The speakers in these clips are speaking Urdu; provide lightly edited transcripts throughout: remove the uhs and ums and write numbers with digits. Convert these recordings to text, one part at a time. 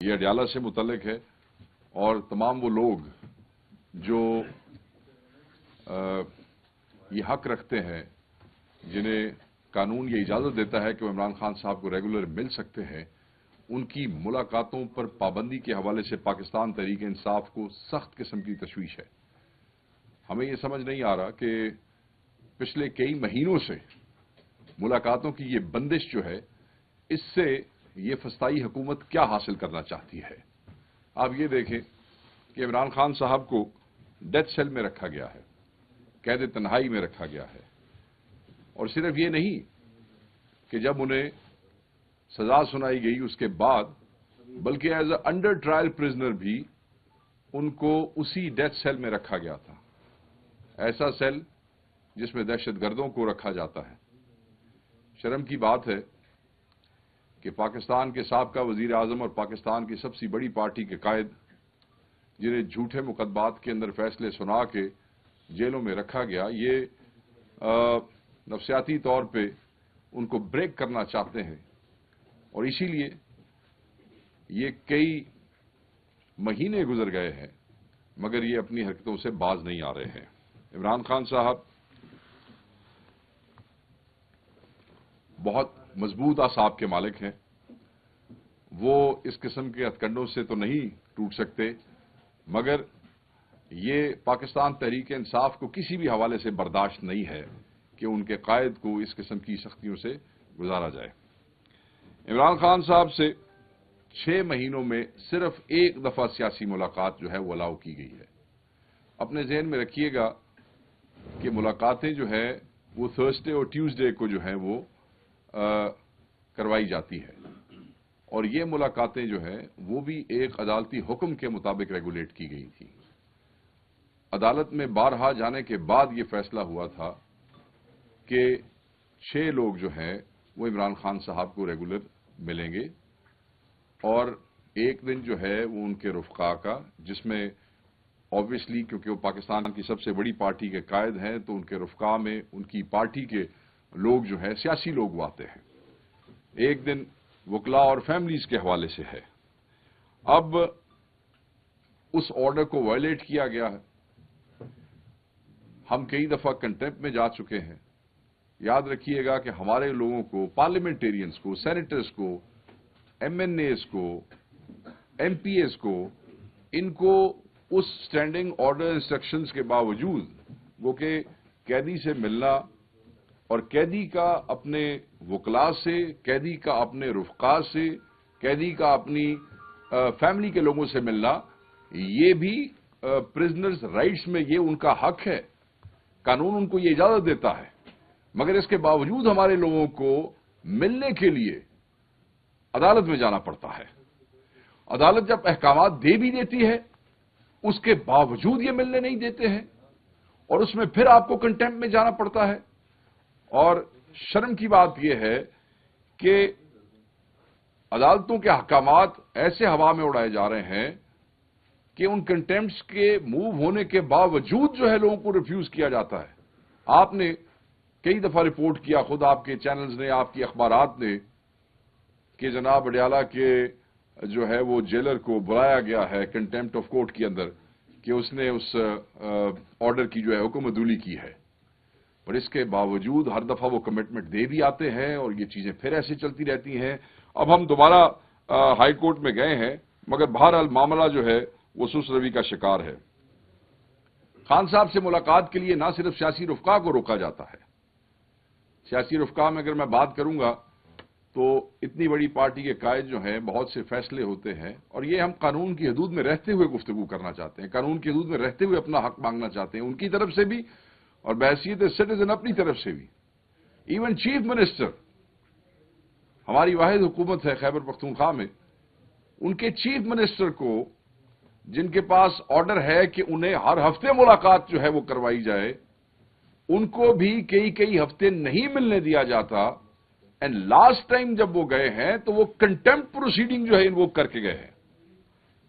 یہ اڈیالہ سے متعلق ہے اور تمام وہ لوگ جو یہ حق رکھتے ہیں جنہیں قانون یہ اجازت دیتا ہے کہ وہ عمران خان صاحب کو ریگولر مل سکتے ہیں، ان کی ملاقاتوں پر پابندی کے حوالے سے پاکستان تحریک انصاف کو سخت قسم کی تشویش ہے۔ ہمیں یہ سمجھ نہیں آ رہا کہ پچھلے کئی مہینوں سے ملاقاتوں کی یہ بندش جو ہے، اس سے یہ فسطائی حکومت کیا حاصل کرنا چاہتی ہے۔ آپ یہ دیکھیں کہ عمران خان صاحب کو ڈیتھ سیل میں رکھا گیا ہے، قید تنہائی میں رکھا گیا ہے، اور صرف یہ نہیں کہ جب انہیں سزا سنائی گئی اس کے بعد، بلکہ as a under trial prisoner بھی ان کو اسی ڈیتھ سیل میں رکھا گیا تھا، ایسا سیل جس میں دہشت گردوں کو رکھا جاتا ہے۔ شرم کی بات ہے کہ پاکستان کے سابقہ وزیر اعظم اور پاکستان کی سب سے بڑی پارٹی کے قائد، جنہیں جھوٹے مقدمات کے اندر فیصلے سنا کے جیلوں میں رکھا گیا، یہ نفسیاتی طور پہ ان کو بریک کرنا چاہتے ہیں، اور اسی لیے یہ کئی مہینے گزر گئے ہیں مگر یہ اپنی حرکتوں سے باز نہیں آ رہے ہیں۔ عمران خان صاحب بہت مضبوط اعصاب کے مالک ہیں، وہ اس قسم کے ہتھکنڈوں سے تو نہیں ٹوٹ سکتے، مگر یہ پاکستان تحریک انصاف کو کسی بھی حوالے سے برداشت نہیں ہے کہ ان کے قائد کو اس قسم کی سختیوں سے گزارا جائے۔ عمران خان صاحب سے 6 مہینوں میں صرف ایک دفعہ سیاسی ملاقات جو ہے وہ الاؤ کی گئی ہے۔ اپنے ذہن میں رکھیے گا کہ ملاقاتیں جو ہے وہ تھرسڈے اور ٹیوزڈے کو جو ہے وہ کروائی جاتی ہے، اور یہ ملاقاتیں جو ہے وہ بھی ایک عدالتی حکم کے مطابق ریگولیٹ کی گئی تھی۔ عدالت میں بارہا جانے کے بعد یہ فیصلہ ہوا تھا کہ 6 لوگ جو ہیں وہ عمران خان صاحب کو ریگولر ملیں گے، اور ایک دن جو ہے وہ ان کے رفقا کا، جس میں آبویسلی کیونکہ وہ پاکستان کی سب سے بڑی پارٹی کے قائد ہیں تو ان کے رفقا میں ان کی پارٹی کے لوگ جو ہیں سیاسی لوگ وہ آتے ہیں۔ ایک دن وکلاء اور فیملیز کے حوالے سے ہے۔ اب اس آرڈر کو وائلیٹ کیا گیا ہے، ہم کئی دفعہ کنٹیمپٹ میں جا چکے ہیں۔ یاد رکھیے گا کہ ہمارے لوگوں کو، پارلیمنٹیرینز کو، سینیٹرز کو، ایم این ایز کو، ایم پی ایز کو، ان کو اس سٹینڈنگ آرڈر انسٹرکشنز کے باوجود وہ کہ قیدی سے ملنا اور قیدی کا اپنے وکلاء سے، قیدی کا اپنے رفقا سے، قیدی کا اپنی فیملی کے لوگوں سے ملنا، یہ بھی پرزنرز رائٹس میں یہ ان کا حق ہے، قانون ان کو یہ اجازت دیتا ہے، مگر اس کے باوجود ہمارے لوگوں کو ملنے کے لیے عدالت میں جانا پڑتا ہے۔ عدالت جب احکامات دے بھی دیتی ہے اس کے باوجود یہ ملنے نہیں دیتے ہیں، اور اس میں پھر آپ کو کنٹیمپٹ میں جانا پڑتا ہے۔ اور شرم کی بات یہ ہے کہ عدالتوں کے احکامات ایسے ہوا میں اڑائے جا رہے ہیں کہ ان کنٹیمپٹس کے موو ہونے کے باوجود جو ہے لوگوں کو ریفیوز کیا جاتا ہے۔ آپ نے کئی دفعہ رپورٹ کیا، خود آپ کے چینلز نے، آپ کی اخبارات نے، کہ جناب اڈیالہ کے جو ہے وہ جیلر کو بلایا گیا ہے کنٹیمپٹ آف کورٹ کے اندر کہ اس نے اس آرڈر کی جو ہے حکم عدولی کی ہے، اور اس کے باوجود ہر دفعہ وہ کمٹمنٹ دے بھی آتے ہیں اور یہ چیزیں پھر ایسے چلتی رہتی ہیں۔ اب ہم دوبارہ ہائی کورٹ میں گئے ہیں، مگر بہرحال معاملہ جو ہے وہ سست روی کا شکار ہے۔ خان صاحب سے ملاقات کے لیے نہ صرف سیاسی رفقا کو روکا جاتا ہے، سیاسی رفقا میں اگر میں بات کروں گا تو اتنی بڑی پارٹی کے قائد جو ہیں بہت سے فیصلے ہوتے ہیں، اور یہ ہم قانون کی حدود میں رہتے ہوئے گفتگو کرنا چاہتے ہیں، قانون کی حدود میں رہتے ہوئے اپنا حق مانگنا چاہتے ہیں، ان کی طرف سے بھی اور بحیثیت سٹیزن اپنی طرف سے بھی۔ ایون چیف منسٹر، ہماری واحد حکومت ہے خیبر پختونخوا میں، ان کے چیف منسٹر کو، جن کے پاس آرڈر ہے کہ انہیں ہر ہفتے ملاقات جو ہے وہ کروائی جائے، ان کو بھی کئی ہفتے نہیں ملنے دیا جاتا، اینڈ لاسٹ ٹائم جب وہ گئے ہیں تو وہ کنٹیمپٹ پروسیڈنگ جو ہے انووک کر کے گئے ہیں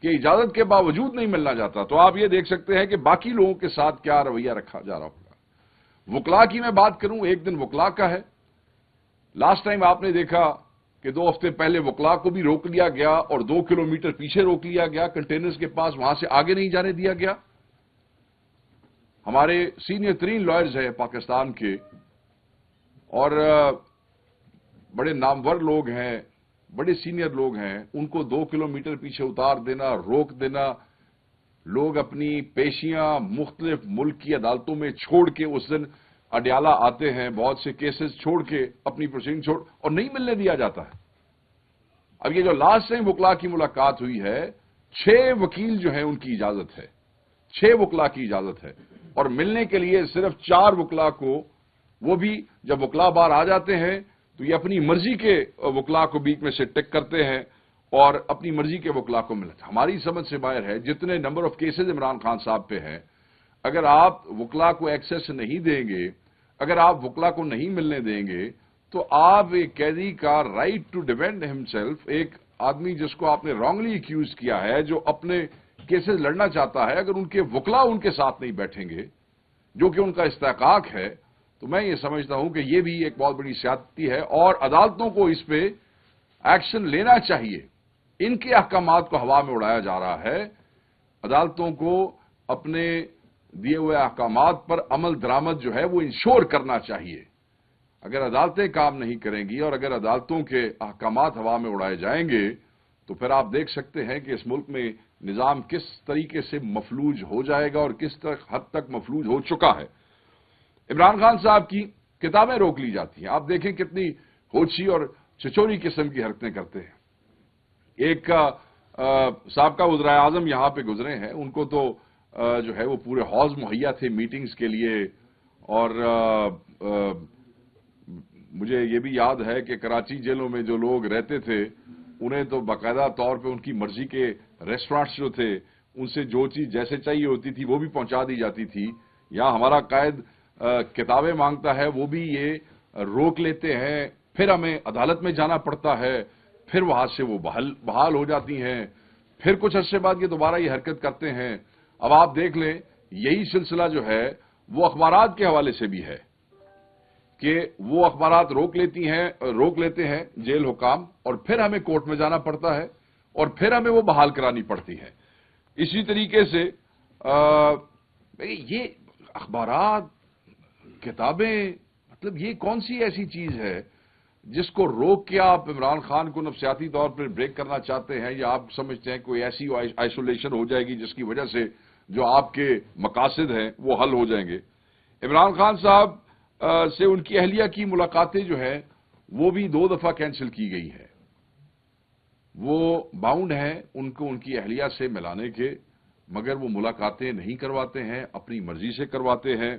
کہ اجازت کے باوجود نہیں ملنا جاتا۔ تو آپ یہ دیکھ سکتے ہیں کہ باقی لوگوں کے ساتھ کیا رویہ رکھا جا رہا ہوگا۔ وکلاء کی میں بات کروں، ایک دن وکلاء کا ہے۔ لاسٹ ٹائم آپ نے دیکھا کہ 2 ہفتے پہلے وکلا کو بھی روک لیا گیا اور 2 کلومیٹر پیچھے روک لیا گیا کنٹینرز کے پاس، وہاں سے آگے نہیں جانے دیا گیا. ہمارے سینئر ترین لائرز ہیں پاکستان کے اور بڑے نامور لوگ ہیں، بڑے سینئر لوگ ہیں، ان کو 2 کلومیٹر پیچھے اتار دینا، روک دینا. لوگ اپنی پیشیاں مختلف ملک کی عدالتوں میں چھوڑ کے اس دن اڈیالہ آتے ہیں، بہت سے کیسز چھوڑ کے اپنی پروسیڈنگ چھوڑ، اور نہیں ملنے دیا جاتا ہے. اب یہ جو لاسٹ ٹائم وکلا کی ملاقات ہوئی ہے، 6 وکیل جو ہیں ان کی اجازت ہے، 6 وکلا کی اجازت ہے، اور ملنے کے لیے صرف 4 وکلا کو، وہ بھی جب وکلا باہر آ جاتے ہیں تو یہ اپنی مرضی کے وکلا کو بیچ میں سے ٹک کرتے ہیں اور اپنی مرضی کے وکلا کو ملتے ہیں. ہماری سمجھ سے باہر ہے جتنے number of cases Imran Khan صاحب پہ ہیں، اگر آپ وکلا کو ایکسس نہیں دیں گے، اگر آپ وکلا کو نہیں ملنے دیں گے، تو آپ ایک قیدی کا رائٹ ٹو ڈیفینڈ ہمسیلف، ایک آدمی جس کو آپ نے رانگلی ایکیوز کیا ہے، جو اپنے کیسز لڑنا چاہتا ہے، اگر ان کے وکلا ان کے ساتھ نہیں بیٹھیں گے جو کہ ان کا استحقاق ہے، تو میں یہ سمجھتا ہوں کہ یہ بھی ایک بہت بڑی زیادتی ہے اور عدالتوں کو اس پہ ایکشن لینا چاہیے. ان کے احکامات کو ہوا میں اڑایا جا رہا ہے. عدالتوں کو اپنے دیے ہوئے احکامات پر عمل درآمد جو ہے وہ انشور کرنا چاہیے. اگر عدالتیں کام نہیں کریں گی اور اگر عدالتوں کے احکامات ہوا میں اڑائے جائیں گے تو پھر آپ دیکھ سکتے ہیں کہ اس ملک میں نظام کس طریقے سے مفلوج ہو جائے گا اور کس حد تک مفلوج ہو چکا ہے. عمران خان صاحب کی کتابیں روک لی جاتی ہیں. آپ دیکھیں کتنی ہوچی اور چچوری قسم کی حرکتیں کرتے ہیں. ایک سابقہ وزراء اعظم یہاں پہ گزرے ہیں، ان کو تو جو ہے وہ پورے ہاؤس مہیا تھے میٹنگز کے لیے، اور مجھے یہ بھی یاد ہے کہ کراچی جیلوں میں جو لوگ رہتے تھے انہیں تو باقاعدہ طور پہ ان کی مرضی کے ریسٹورانٹس جو تھے ان سے جو چیز جیسے چاہیے ہوتی تھی وہ بھی پہنچا دی جاتی تھی. یہاں ہمارا قائد کتابیں مانگتا ہے، وہ بھی یہ روک لیتے ہیں، پھر ہمیں عدالت میں جانا پڑتا ہے، پھر وہاں سے وہ بحال ہو جاتی ہیں، پھر کچھ عرصے بعد یہ دوبارہ یہ حرکت کرتے ہیں. اب آپ دیکھ لیں یہی سلسلہ جو ہے وہ اخبارات کے حوالے سے بھی ہے کہ وہ اخبارات روک لیتے ہیں جیل حکام، اور پھر ہمیں کورٹ میں جانا پڑتا ہے اور پھر ہمیں وہ بحال کرانی پڑتی ہے. اسی طریقے سے یہ اخبارات، کتابیں، مطلب یہ کون سی ایسی چیز ہے جس کو روک کے آپ عمران خان کو نفسیاتی طور پر بریک کرنا چاہتے ہیں، یا آپ سمجھتے ہیں کوئی ایسی آئسولیشن ہو جائے گی جس کی وجہ سے جو آپ کے مقاصد ہیں وہ حل ہو جائیں گے. عمران خان صاحب سے ان کی اہلیہ کی ملاقاتیں جو ہیں وہ بھی 2 دفعہ کینسل کی گئی ہے. وہ باؤنڈ ہیں ان کو ان کی اہلیہ سے ملانے کے، مگر وہ ملاقاتیں نہیں کرواتے ہیں، اپنی مرضی سے کرواتے ہیں.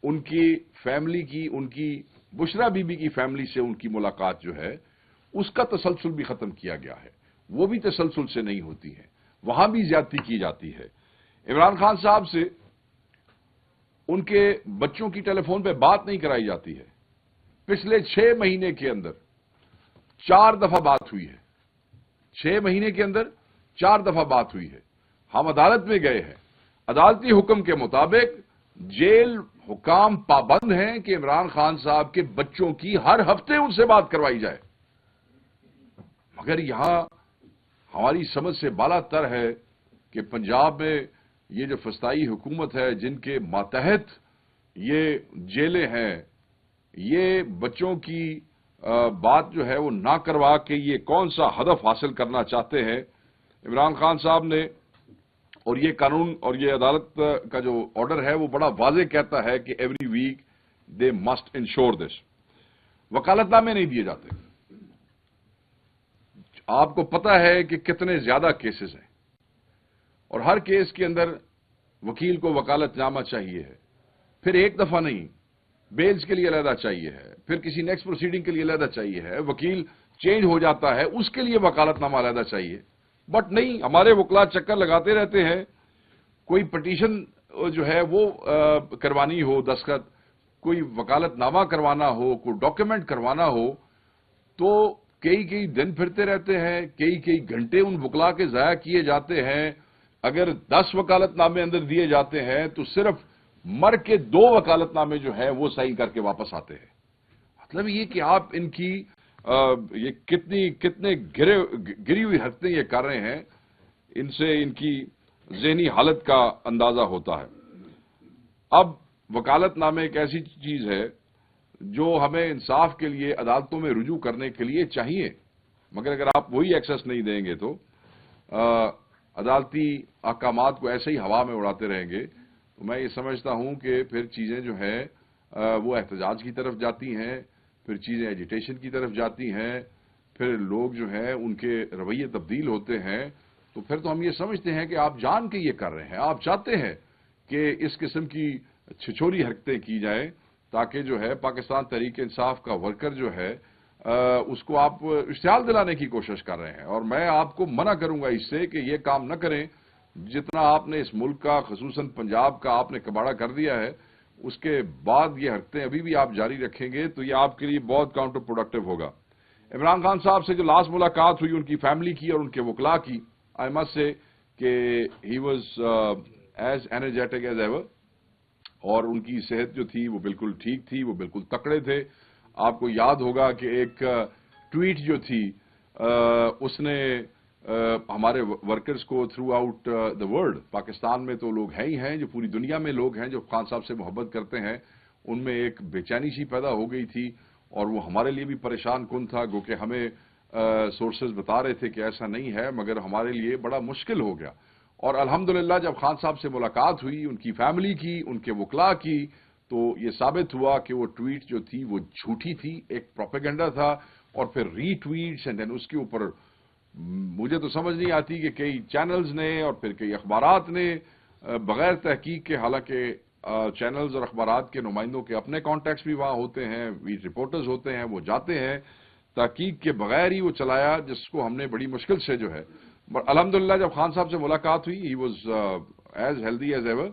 ان کی فیملی کی، ان کی بشرا بی بی کی فیملی سے ان کی ملاقات جو ہے اس کا تسلسل بھی ختم کیا گیا ہے، وہ بھی تسلسل سے نہیں ہوتی ہے، وہاں بھی زیادتی کی جاتی ہے. عمران خان صاحب سے ان کے بچوں کی ٹیلی فون پہ بات نہیں کرائی جاتی ہے. پچھلے 6 مہینے کے اندر 4 دفعہ بات ہوئی ہے. 6 مہینے کے اندر 4 دفعہ بات ہوئی ہے. ہم عدالت میں گئے ہیں، عدالتی حکم کے مطابق جیل حکام پابند ہیں کہ عمران خان صاحب کے بچوں کی ہر ہفتے ان سے بات کروائی جائے، مگر یہاں ہماری سمجھ سے بالا تر ہے کہ پنجاب میں یہ جو فسطائی حکومت ہے، جن کے ماتحت یہ جیلیں ہیں، یہ بچوں کی بات جو ہے وہ نہ کروا کے یہ کون سا ہدف حاصل کرنا چاہتے ہیں. عمران خان صاحب نے، اور یہ قانون اور یہ عدالت کا جو آرڈر ہے وہ بڑا واضح کہتا ہے کہ every week they must ensure this. وکالت نامے نہیں دیے جاتے. آپ کو پتا ہے کہ کتنے زیادہ کیسز ہیں اور ہر کیس کے اندر وکیل کو وکالت نامہ چاہیے ہے. پھر ایک دفعہ نہیں، بیلز کے لیے علیحدہ چاہیے ہے، پھر کسی نیکسٹ پروسیڈنگ کے لیے علیحدہ چاہیے ہے، وکیل چینج ہو جاتا ہے اس کے لیے وکالت نامہ علیحدہ چاہیے. بٹ نہیں، ہمارے وکلا چکر لگاتے رہتے ہیں. کوئی پٹیشن جو ہے وہ کروانی ہو، دستخط، کوئی وکالت نامہ کروانا ہو، کوئی ڈاکیومنٹ کروانا ہو، تو کئی دن پھرتے رہتے ہیں، کئی گھنٹے ان وکلا کے ضائع کیے جاتے ہیں. اگر 10 وکالت نامے اندر دیے جاتے ہیں تو صرف مر کے 2 وکالت نامے جو ہیں وہ سائن کر کے واپس آتے ہیں. مطلب یہ کہ آپ ان کی یہ کتنے گری ہوئی حرکتیں یہ کر رہے ہیں، ان سے ان کی ذہنی حالت کا اندازہ ہوتا ہے۔ اب وکالت نامہ ایک ایسی چیز ہے جو ہمیں انصاف کے لیے عدالتوں میں رجوع کرنے کے لیے چاہیے، مگر اگر آپ وہی ایکسس نہیں دیں گے تو عدالتی احکامات کو ایسے ہی ہوا میں اڑاتے رہیں گے، تو میں یہ سمجھتا ہوں کہ پھر چیزیں جو ہیں وہ احتجاج کی طرف جاتی ہیں، پھر چیزیں ایجیٹیشن کی طرف جاتی ہیں، پھر لوگ جو ہیں ان کے رویے تبدیل ہوتے ہیں، تو پھر تو ہم یہ سمجھتے ہیں کہ آپ جان کے یہ کر رہے ہیں، آپ چاہتے ہیں کہ اس قسم کی چھچوری حرکتیں کی جائیں تاکہ جو ہے پاکستان تحریک انصاف کا ورکر جو ہے اس کو آپ اشتعال دلانے کی کوشش کر رہے ہیں، اور میں آپ کو منع کروں گا اس سے کہ یہ کام نہ کریں۔ جتنا آپ نے اس ملک کا خصوصاً پنجاب کا آپ نے کباڑہ کر دیا ہے، اس کے بعد یہ حرکتیں ابھی بھی آپ جاری رکھیں گے تو یہ آپ کے لیے بہت کاؤنٹر پروڈکٹیو ہوگا۔ عمران خان صاحب سے جو لاسٹ ملاقات ہوئی ان کی فیملی کی اور ان کے وکلاء کی، آئی مسٹ سے کہ he was as energetic as ever, اور ان کی صحت جو تھی وہ بالکل ٹھیک تھی، وہ بالکل تکڑے تھے۔ آپ کو یاد ہوگا کہ ایک ٹویٹ جو تھی اس نے ہمارے ورکرز کو through out the world, Pakistan میں تو لوگ ہیں ہی ہیں، جو پوری دنیا میں لوگ ہیں جو خان صاحب سے محبت کرتے ہیں، ان میں ایک بے چینی سی پیدا ہو گئی تھی، اور وہ ہمارے لیے بھی پریشان کن تھا، گو کہ ہمیں سورسز بتا رہے تھے کہ ایسا نہیں ہے، مگر ہمارے لیے بڑا مشکل ہو گیا۔ اور الحمدللہ جب خان صاحب سے ملاقات ہوئی، ان کی فیملی کی، ان کے وکلاء کی، تو یہ ثابت ہوا کہ وہ ٹویٹ جو تھی وہ جھوٹی تھی، ایک پروپیگنڈا تھا، اور پھر ری ٹویٹس اینڈ دین اس کے اوپر مجھے تو سمجھ نہیں آتی کہ کئی چینلز نے اور پھر کئی اخبارات نے بغیر تحقیق کے، حالانکہ چینلز اور اخبارات کے نمائندوں کے اپنے کانٹیکٹس بھی وہاں ہوتے ہیں، رپورٹرز ہوتے ہیں، وہ جاتے ہیں، تحقیق کے بغیر ہی وہ چلایا، جس کو ہم نے بڑی مشکل سے جو ہے، الحمدللہ جب خان صاحب سے ملاقات ہوئی، he was as healthy as ever,